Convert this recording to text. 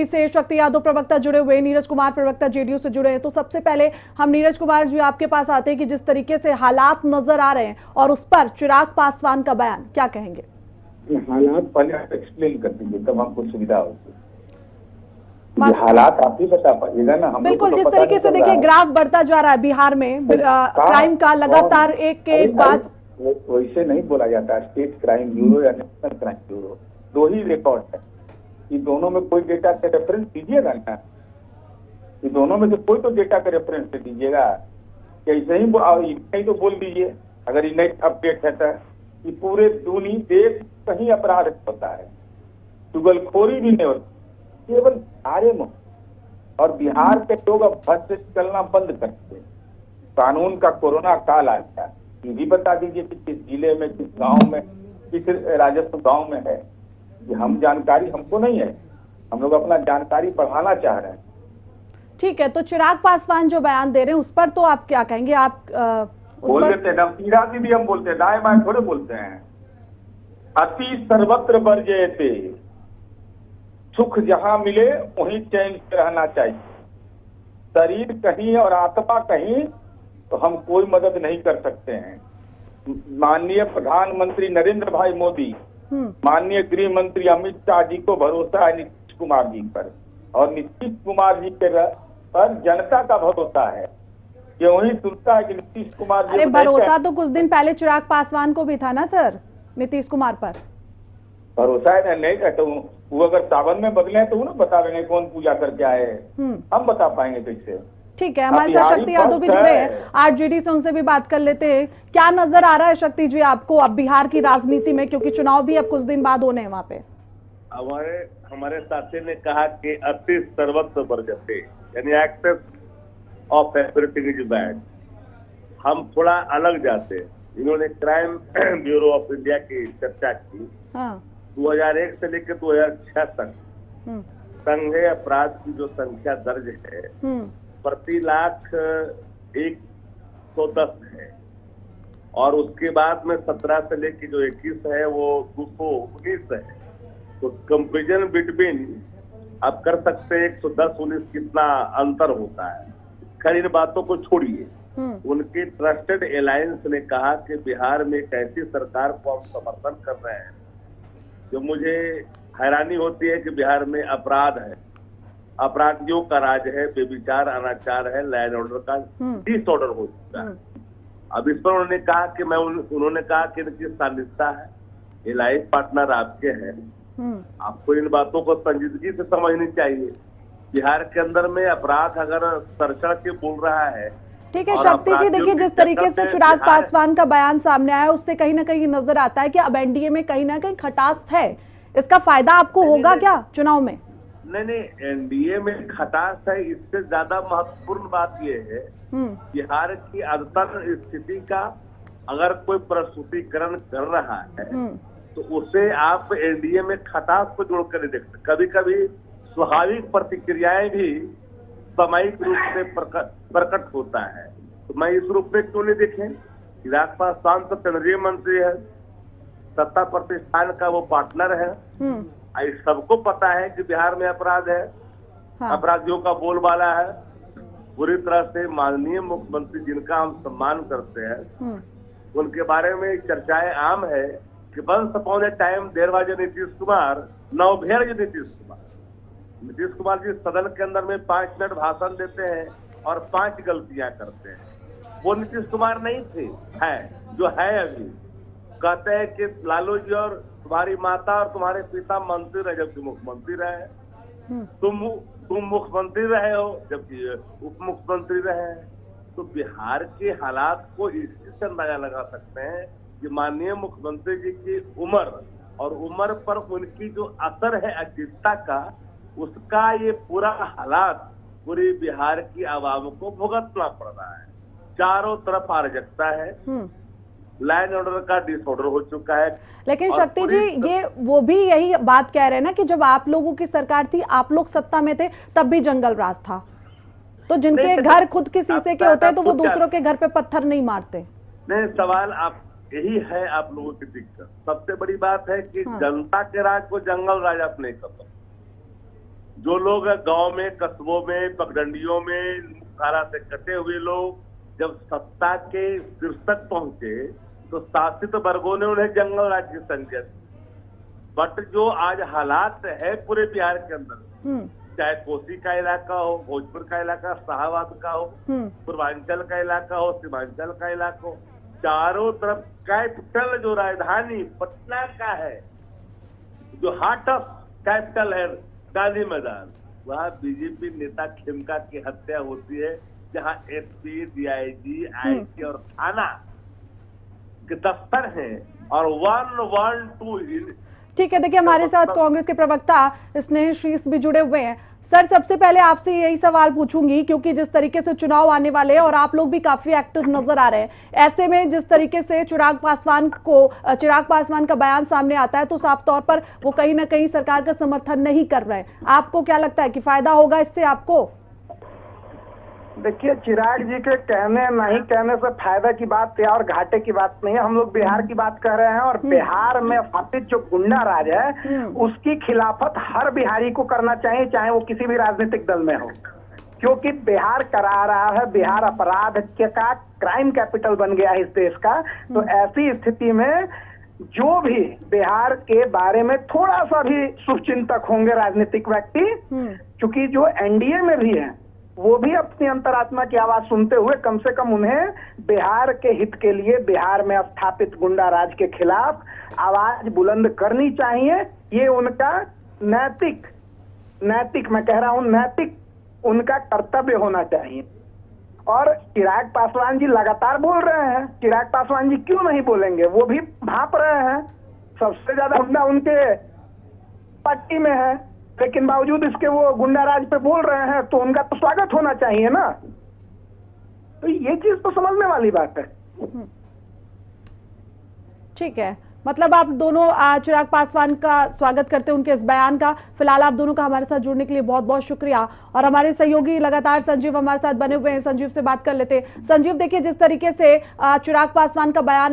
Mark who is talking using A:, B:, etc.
A: से शक्ति यादव प्रवक्ता जुड़े हुए, नीरज कुमार प्रवक्ता जेडीयू से जुड़े हैं। तो सबसे पहले हम नीरज कुमार जी आपके पास आते हैं कि जिस तरीके से हालात नजर आ रहे हैं और उस पर चिराग पासवान का बयान, क्या कहेंगे?
B: हालात पहले आप एक्सप्लेन कर दीजिए तब हमको सुविधा होगी। हालात आप ही बता पाइएगा ना। हम
A: बिल्कुल, जिस तरीके से देखिए ग्राफ बढ़ता जा रहा है बिहार में क्राइम का, लगातार एक के एक बाद।
B: वैसे नहीं बोला जाता। स्टेट क्राइम ब्यूरो या नेशनल क्राइम ब्यूरो दो ही रिकॉर्ड है। ये दोनों में कोई डेटा का रेफरेंस दीजिएगा ना। ये दोनों में से कोई तो डेटा का रेफरेंस दीजिएगा। ऐसे ही तो बोल दीजिए अगर ये नई अपडेट है तो कि पूरे दुनिया देश कहीं अपराध होता है, चुगलखोरी भी नहीं होती, केवल बिहार में। और बिहार के लोग अब बस से चलना बंद करते। कानून का कोरोना काल आया है। ये भी बता दीजिए कि किस जिले में, किस गांव में, किस राजस्व गांव में है। ये हम जानकारी हमको नहीं है। हम लोग अपना जानकारी बढ़ाना चाह रहे हैं।
A: ठीक है, तो चिराग पासवान जो बयान दे रहे हैं उस पर तो आप क्या कहेंगे? आप
B: बोल देते हैं, सीधा सीधी हम बोलते हैं, दाएं बाएं थोड़े बोलते हैं। अति सर्वत्र वर्जयते, सुख जहां मिले वहीं चैन से रहना चाहिए। शरीर कहीं और आत्मा कहीं तो हम कोई मदद नहीं कर सकते हैं। माननीय प्रधानमंत्री नरेंद्र भाई मोदी, माननीय गृह मंत्री अमित शाह जी को भरोसा है नीतीश कुमार जी पर, और नीतीश कुमार जी पर जनता का भरोसा है। ये वही सुनता है कि नीतीश कुमार जी।
A: अरे भरोसा तो कुछ दिन पहले चिराग पासवान को भी था ना सर, नीतीश कुमार पर।
B: भरोसा है नहीं कहते वो अगर सावन में बदले तो वो ना बता रहे कौन पूजा करके आए। हम बता पाएंगे कैसे?
A: ठीक है, हमारे साथ शक्ति यादव भी जुड़े हैं आरजेडी से, उनसे भी बात कर लेते हैं। क्या नजर आ रहा है शक्ति जी आपको अब बिहार की राजनीति में, क्योंकि चुनाव भी अब कुछ दिन बाद होने हैं वहाँ पे?
C: हमारे साथी ने कहा कि अति सर्वत्र वर्जते, यानी excess of everything is bad. हम थोड़ा अलग जाते। इन्होंने क्राइम ब्यूरो ऑफ इंडिया की चर्चा की। 2001 से लेकर 2006 तक संघीय अपराध की जो संख्या दर्ज है प्रति लाख 110 है, और उसके बाद में 17 से लेकर जो 21 है वो 219 है। तो कंपेरिजन बिटवीन आप कर सकते हैं 110-19 कितना अंतर होता है। खैर इन बातों को छोड़िए। उनके ट्रस्टेड अलायंस ने कहा कि बिहार में एक ऐसी सरकार को हम समर्थन कर रहे हैं जो मुझे हैरानी होती है कि बिहार में अपराध है, अपराधियों का राज है, बेविचार अनाचार है, लैंड ऑर्डर का डिसऑर्डर हो चुका है। अब इस पर उन्होंने कहा कि उन्होंने कहा कि इनकी सानिध्ता है, एलाइज पार्टनर आपके हैं, आपको इन बातों को संजीदगी से समझनी चाहिए। बिहार के अंदर में अपराध अगर सर के बोल रहा है।
A: ठीक है शक्ति जी, देखिए जिस तरीके से चिराग पासवान का बयान सामने आया उससे कहीं ना कहीं नजर आता है कि अब एनडीए में कहीं ना कहीं खटास है। इसका फायदा आपको होगा क्या चुनाव में?
C: नहीं, एनडीए में खटास है। इससे ज्यादा महत्वपूर्ण बात यह है बिहार की अदतर स्थिति का अगर कोई प्रस्तुतिकरण कर रहा है तो उसे आप एनडीए में खटास को जोड़कर नहीं देखते। कभी कभी स्वाभाविक प्रतिक्रियाएं भी सामयिक रूप से प्रकट होता है। तो मैं इस रूप में क्यों नहीं देखें? चिराग पासवान तो केंद्रीय मंत्री है, सत्ता प्रतिष्ठान का वो पार्टनर है। सबको पता है कि बिहार में अपराध है। अपराधियों का बोलबाला है। पूरी तरह से माननीय मुख्यमंत्री जिनका हम सम्मान करते हैं उनके बारे में चर्चाएं आम है कि once upon a time there was Nitish Kumar, now here is Nitish Kumar. Nitish Kumar ji सदन के अंदर में 5 मिनट भाषण देते हैं और 5 गलतियां करते हैं। वो नीतीश कुमार नहीं थे, है जो है अभी। कहते हैं कि लालू जी और तुम्हारी माता और तुम्हारे पिता मंत्री रहे जबकि मुख्यमंत्री रहे। तुम मुख्यमंत्री रहे हो जबकि उप मुख्यमंत्री रहे। तो बिहार के हालात को इसी से अंदाजा लगा सकते हैं कि माननीय मुख्यमंत्री जी की उम्र और उम्र पर उनकी जो असर है अचिंता का, उसका ये पूरा हालात पूरी बिहार की आवाम को भुगतना पड़ रहा है। चारों तरफ अराजकता है, लैंड ऑर्डर का डिसऑर्डर हो चुका है।
A: लेकिन शक्ति जी ये वो भी यही बात कह रहे हैं ना कि जब आप लोगों की सरकार थी, आप लोग सत्ता में थे, तब भी जंगल राज था। तो जिनके घर खुद के शीशे के होते हैं तो वो दूसरों के घर पे पत्थर नहीं मारते।
C: नहीं, सवाल आप यही है आप लोगों की दिक्कत। सबसे बड़ी बात है कि जनता के राज को जंगल राज आप नहीं कर सकते। जो लोग गांव में, कस्बों में, पगडंडियों में, मुख्यधारा से कटे हुए लोग जब सत्ता के शीर्ष तक पहुंचे तो शासित वर्गों ने उन्हें जंगल राज की संज्ञा दी। बट जो आज हालात है पूरे बिहार के अंदर, चाहे कोसी का इलाका हो, भोजपुर का इलाका, शाहबाद का हो, पूर्वांचल का इलाका हो, सीमांचल का इलाका हो, चारों तरफ कैपिटल जो राजधानी पटना का है, जो हार्ट ऑफ कैपिटल है गांधी मैदान, वहाँ बीजेपी नेता खेमका की हत्या होती है, जहाँ एसपी, डीआईजी, आईजी और थाना के दफ्तर हैं और 112
A: ठीक है। देखिए, हमारे साथ कांग्रेस के प्रवक्ता स्नेह शीस भी जुड़े हुए हैं। सर, सबसे पहले आपसे यही सवाल पूछूंगी, क्योंकि जिस तरीके से चुनाव आने वाले हैं और आप लोग भी काफी एक्टिव नजर आ रहे हैं, ऐसे में जिस तरीके से चिराग पासवान का बयान सामने आता है तो साफ तौर पर वो कहीं ना कहीं सरकार का समर्थन नहीं कर रहे हैं। आपको क्या लगता है कि फायदा होगा इससे आपको?
D: देखिए, चिराग जी के कहने नहीं कहने से फायदा की बात या और घाटे की बात नहीं है। हम लोग बिहार की बात कर रहे हैं और बिहार में स्थापित जो गुंडा राज है उसकी खिलाफत हर बिहारी को करना चाहिए, चाहे वो किसी भी राजनीतिक दल में हो, क्योंकि बिहार करा रहा है, बिहार अपराध का क्राइम कैपिटल बन गया है इस देश का। तो ऐसी स्थिति में जो भी बिहार के बारे में थोड़ा सा भी शुभचिंतक होंगे राजनीतिक व्यक्ति, क्योंकि जो एनडीए में भी है वो भी अपनी अंतरात्मा की आवाज सुनते हुए कम से कम उन्हें बिहार के हित के लिए बिहार में स्थापित गुंडा राज के खिलाफ आवाज बुलंद करनी चाहिए। ये उनका नैतिक मैं कह रहा हूं नैतिक उनका कर्तव्य होना चाहिए। और चिराग पासवान जी लगातार बोल रहे हैं, चिराग पासवान जी क्यों नहीं बोलेंगे? वो भी भांप रहे हैं, सबसे ज्यादा गुंडा उनके पार्टी में है, लेकिन बावजूद इसके वो गुंडा राज पे बोल रहे हैं, तो उनका तो स्वागत होना चाहिए ना। तो ये चीज तो समझने वाली बात है।
A: ठीक है, मतलब आप दोनों चिराग पासवान का स्वागत करते हैं, उनके इस बयान का। फिलहाल आप दोनों का हमारे साथ जुड़ने के लिए बहुत बहुत शुक्रिया। और हमारे सहयोगी लगातार संजीव हमारे साथ बने हुए हैं, संजीव से बात कर लेते हैं। संजीव, देखिए, जिस तरीके से चिराग पासवान का बयान